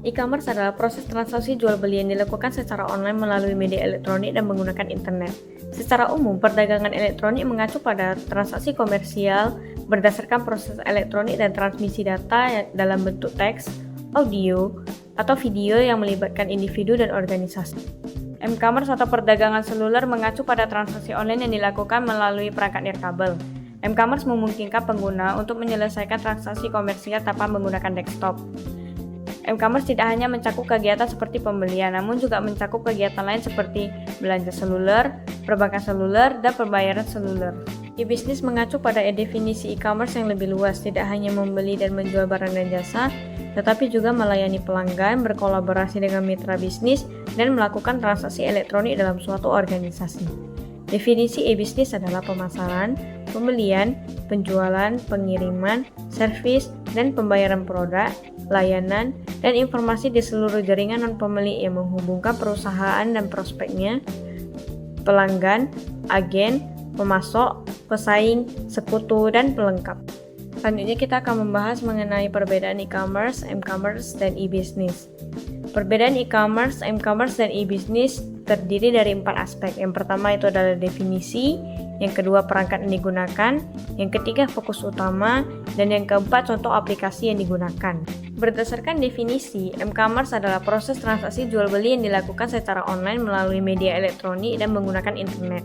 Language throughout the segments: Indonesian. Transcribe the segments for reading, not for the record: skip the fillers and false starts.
E-commerce adalah proses transaksi jual beli yang dilakukan secara online melalui media elektronik dan menggunakan internet. Secara umum, perdagangan elektronik mengacu pada transaksi komersial berdasarkan proses elektronik dan transmisi data dalam bentuk teks, audio, atau video yang melibatkan individu dan organisasi. M-commerce atau perdagangan seluler mengacu pada transaksi online yang dilakukan melalui perangkat nirkabel. M-commerce memungkinkan pengguna untuk menyelesaikan transaksi komersial tanpa menggunakan desktop. M-commerce tidak hanya mencakup kegiatan seperti pembelian, namun juga mencakup kegiatan lain seperti belanja seluler, perbankan seluler, dan pembayaran seluler. E-bisnis mengacu pada definisi e-commerce yang lebih luas, tidak hanya membeli dan menjual barang dan jasa, tetapi juga melayani pelanggan, berkolaborasi dengan mitra bisnis, dan melakukan transaksi elektronik dalam suatu organisasi. Definisi e-bisnis adalah pemasaran, pembelian, penjualan, pengiriman, servis, dan pembayaran produk, layanan, dan informasi di seluruh jaringan non-pemilik yang menghubungkan perusahaan dan prospeknya, pelanggan, agen, pemasok, pesaing, sekutu, dan pelengkap. Selanjutnya kita akan membahas mengenai perbedaan e-commerce, m-commerce, dan e-business. Perbedaan e-commerce, m-commerce, dan e-business terdiri dari 4 aspek. Yang pertama itu adalah definisi, yang kedua perangkat yang digunakan, yang ketiga fokus utama, dan yang keempat contoh aplikasi yang digunakan. Berdasarkan definisi, m-commerce adalah proses transaksi jual beli yang dilakukan secara online melalui media elektronik dan menggunakan internet.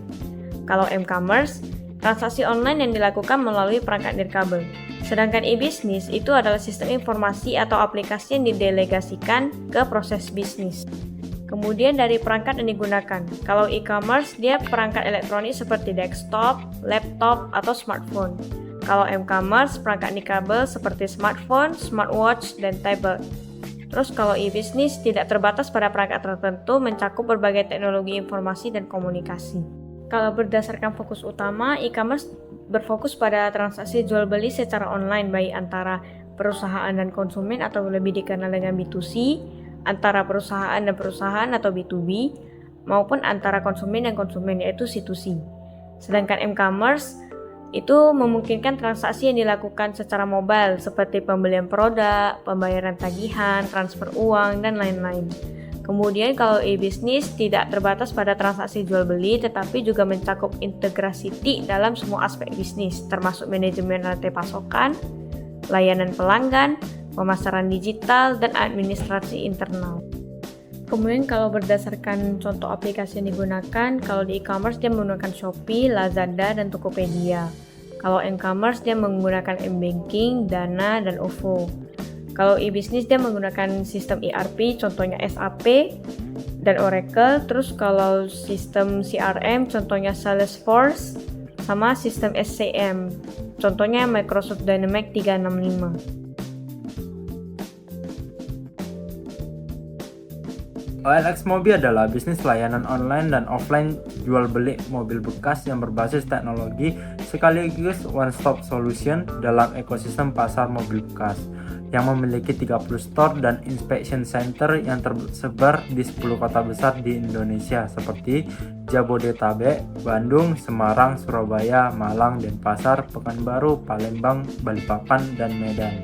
Kalau m-commerce, transaksi online yang dilakukan melalui perangkat nirkabel. Sedangkan e-business itu adalah sistem informasi atau aplikasi yang didelegasikan ke proses bisnis. Kemudian dari perangkat yang digunakan. Kalau e-commerce, dia perangkat elektronik seperti desktop, laptop, atau smartphone. Kalau m-commerce, perangkat nirkabel seperti smartphone, smartwatch, dan tablet. Terus kalau e-business tidak terbatas pada perangkat tertentu, mencakup berbagai teknologi informasi dan komunikasi. Kalau berdasarkan fokus utama, e-commerce berfokus pada transaksi jual beli secara online baik antara perusahaan dan konsumen atau lebih dikenal dengan B2C, antara perusahaan dan perusahaan atau B2B, maupun antara konsumen dan konsumen yaitu C2C. Sedangkan m-commerce itu memungkinkan transaksi yang dilakukan secara mobile seperti pembelian produk, pembayaran tagihan, transfer uang, dan lain-lain. Kemudian kalau e-business tidak terbatas pada transaksi jual beli tetapi juga mencakup integrasi TIC dalam semua aspek bisnis termasuk manajemen rantai pasokan, layanan pelanggan, pemasaran digital, dan administrasi internal. Kemudian kalau berdasarkan contoh aplikasi yang digunakan, kalau di e-commerce dia menggunakan Shopee, Lazada, dan Tokopedia. Kalau m-commerce dia menggunakan m-banking, Dana, dan OVO. Kalau e-business dia menggunakan sistem ERP, contohnya SAP dan Oracle. Terus kalau sistem CRM, contohnya Salesforce, sama sistem SCM, contohnya Microsoft Dynamics 365. OLX Mobi adalah bisnis layanan online dan offline jual beli mobil bekas yang berbasis teknologi sekaligus one-stop solution dalam ekosistem pasar mobil bekas yang memiliki 30 store dan inspection center yang tersebar di 10 kota besar di Indonesia seperti Jabodetabek, Bandung, Semarang, Surabaya, Malang, Denpasar, Pekanbaru, Palembang, Balikpapan, dan Medan.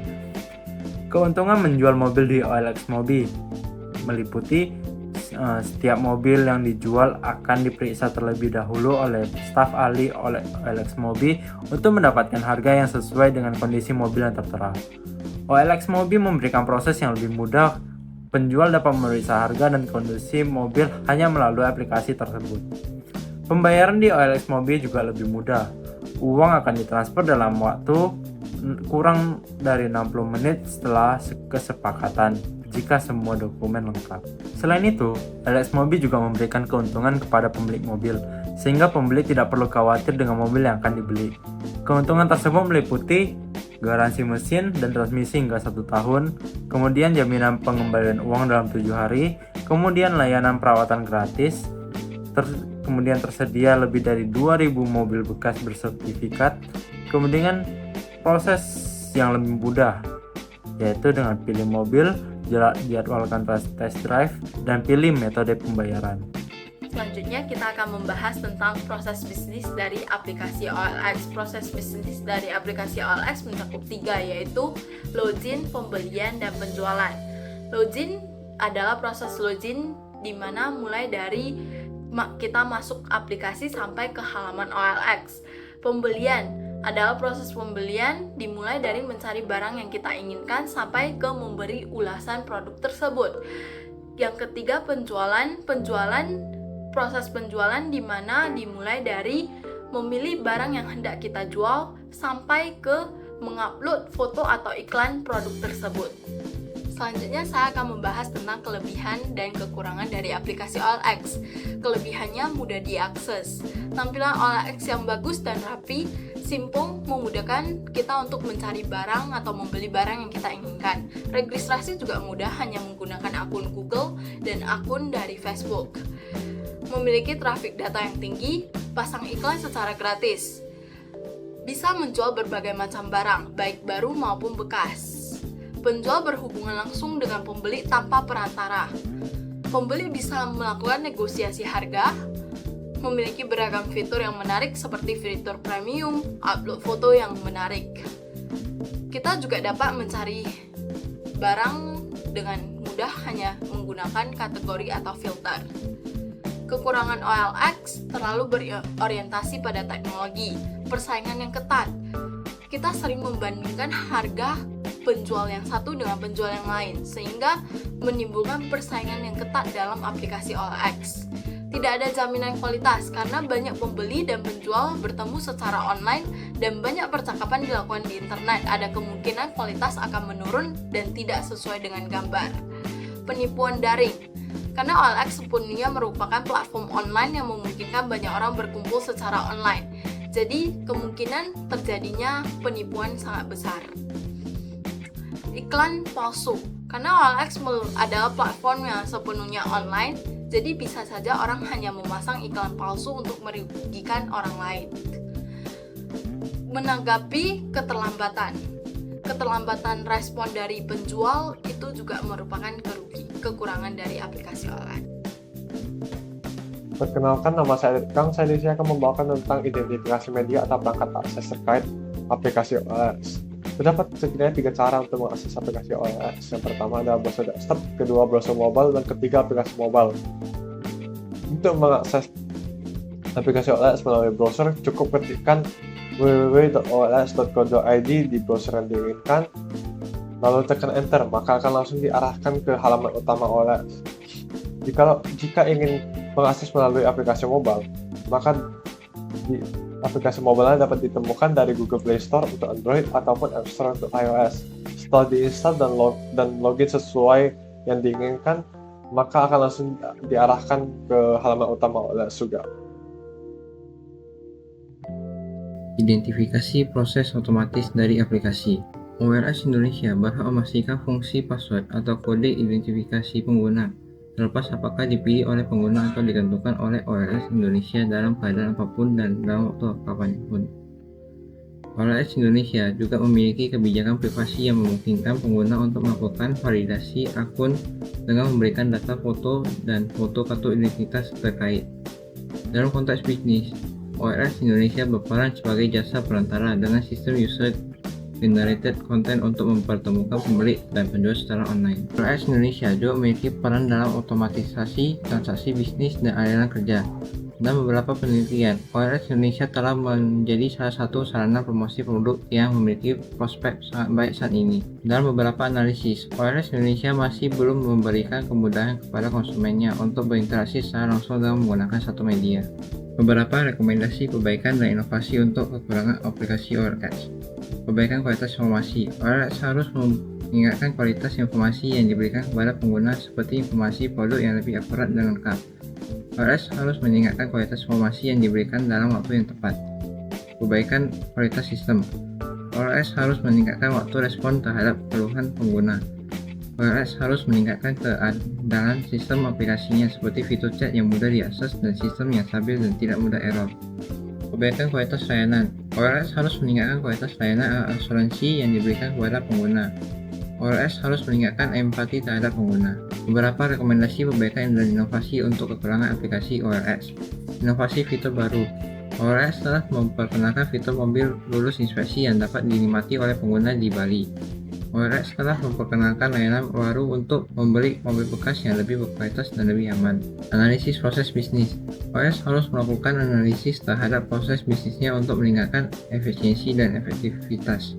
Keuntungan menjual mobil di OLX Mobi meliputi setiap mobil yang dijual akan diperiksa terlebih dahulu oleh staf ahli OLX Mobi untuk mendapatkan harga yang sesuai dengan kondisi mobil yang tertera. OLX Mobi memberikan proses yang lebih mudah. Penjual dapat memeriksa harga dan kondisi mobil hanya melalui aplikasi tersebut. Pembayaran di OLX Mobi juga lebih mudah. Uang akan ditransfer dalam waktu kurang dari 60 menit setelah kesepakatan jika semua dokumen lengkap. Selain itu, OLX Mobi juga memberikan keuntungan kepada pemilik mobil, sehingga pembeli tidak perlu khawatir dengan mobil yang akan dibeli. Keuntungan tersebut meliputi garansi mesin dan transmisi hingga 1 tahun, kemudian jaminan pengembalian uang dalam 7 hari, kemudian layanan perawatan gratis, kemudian tersedia lebih dari 2.000 mobil bekas bersertifikat, kemudian proses yang lebih mudah, yaitu dengan pilih mobil, jadwalkan test drive, dan pilih metode pembayaran. Selanjutnya kita akan membahas tentang proses bisnis dari aplikasi OLX. Proses bisnis dari aplikasi OLX mencakup 3, yaitu login, pembelian, dan penjualan. Login adalah proses login di mana mulai dari kita masuk aplikasi sampai ke halaman OLX. Pembelian adalah proses pembelian dimulai dari mencari barang yang kita inginkan sampai ke memberi ulasan produk tersebut. Yang ketiga, penjualan. Proses penjualan di mana dimulai dari memilih barang yang hendak kita jual sampai ke mengupload foto atau iklan produk tersebut. Selanjutnya saya akan membahas tentang kelebihan dan kekurangan dari aplikasi OLX. Kelebihannya mudah diakses. Tampilan OLX yang bagus dan rapi, simpel, memudahkan kita untuk mencari barang atau membeli barang yang kita inginkan. Registrasi juga mudah, hanya menggunakan akun Google dan akun dari Facebook. Memiliki traffic data yang tinggi, pasang iklan secara gratis. Bisa menjual berbagai macam barang, baik baru maupun bekas. Penjual berhubungan langsung dengan pembeli tanpa perantara. Pembeli bisa melakukan negosiasi harga, memiliki beragam fitur yang menarik seperti fitur premium, upload foto yang menarik. Kita juga dapat mencari barang dengan mudah hanya menggunakan kategori atau filter. Kekurangan OLX terlalu berorientasi pada teknologi, persaingan yang ketat. Kita sering membandingkan harga penjual yang satu dengan penjual yang lain, sehingga menimbulkan persaingan yang ketat dalam aplikasi OLX. Tidak ada jaminan kualitas karena banyak pembeli dan penjual bertemu secara online dan banyak percakapan dilakukan di internet. Ada kemungkinan kualitas akan menurun dan tidak sesuai dengan gambar. Penipuan daring. Karena OLX sepenuhnya merupakan platform online yang memungkinkan banyak orang berkumpul secara online. Jadi, kemungkinan terjadinya penipuan sangat besar. Iklan palsu. Karena OLX adalah platform yang sepenuhnya online, jadi bisa saja orang hanya memasang iklan palsu untuk merugikan orang lain. Menanggapi keterlambatan. Keterlambatan respon dari penjual itu juga merupakan kekurangan dari aplikasi OLX. Perkenalkan, nama saya Kang. Saya di sini akan membawakan tentang identifikasi media atau perangkat akses terkait aplikasi OLX. Terdapat setidaknya 3 cara untuk mengakses aplikasi OLX. Yang pertama adalah browser desktop, kedua browser mobile, dan ketiga aplikasi mobile. Untuk mengakses aplikasi OLX melalui browser, cukup ketikkan www.olx.co.id di browser yang diinginkan, lalu tekan enter, maka akan langsung diarahkan ke halaman utama OLX. Jika ingin mengakses melalui aplikasi mobile, maka aplikasi mobile dapat ditemukan dari Google Play Store untuk Android ataupun App Store untuk iOS. Setelah diinstal dan login sesuai yang diinginkan, maka akan langsung diarahkan ke halaman utama OLX juga. Identifikasi proses otomatis dari aplikasi. OLX Indonesia berhak memastikan fungsi password atau kode identifikasi pengguna, terlepas apakah dipilih oleh pengguna atau ditentukan oleh OLX Indonesia dalam keadaan apapun dan dalam waktu kapanpun. OLX Indonesia juga memiliki kebijakan privasi yang memungkinkan pengguna untuk melakukan validasi akun dengan memberikan data foto dan foto kartu identitas terkait. Dalam konteks bisnis, OLX Indonesia berperan sebagai jasa perantara dengan sistem user generated content untuk mempertemukan pembeli dan penjual secara online. OLX Indonesia juga memiliki peran dalam otomatisasi transaksi bisnis dan aliran kerja. Dalam beberapa penelitian, OLX Indonesia telah menjadi salah satu sarana promosi produk yang memiliki prospek sangat baik saat ini. Dalam beberapa analisis, OLX Indonesia masih belum memberikan kemudahan kepada konsumennya untuk berinteraksi secara langsung dengan menggunakan satu media. Beberapa rekomendasi perbaikan dan inovasi untuk kekurangan aplikasi OLX. Perbaikan kualitas informasi. OLX harus mengingatkan kualitas informasi yang diberikan kepada pengguna seperti informasi produk yang lebih akurat dan lengkap. OLX harus meningkatkan kualitas informasi yang diberikan dalam waktu yang tepat. Perbaikan kualitas sistem. OLX harus meningkatkan waktu respon terhadap keluhan pengguna. OLX harus meningkatkan keandalan sistem aplikasinya seperti fitur chat yang mudah diakses dan sistem yang stabil dan tidak mudah error. Perbaikan kualitas layanan. OLX harus meningkatkan kualitas layanan asuransi yang diberikan kepada pengguna. OLX harus meningkatkan empati terhadap pengguna. Beberapa rekomendasi perbaikan dan inovasi untuk kekurangan aplikasi OLX. Inovasi fitur baru. OLX telah memperkenalkan fitur mobil lulus inspeksi yang dapat dinikmati oleh pengguna di Bali. OLX telah memperkenalkan layanan baru untuk membeli mobil bekas yang lebih berkualitas dan lebih aman. Analisis proses bisnis. OLX harus melakukan analisis terhadap proses bisnisnya untuk meningkatkan efisiensi dan efektivitas.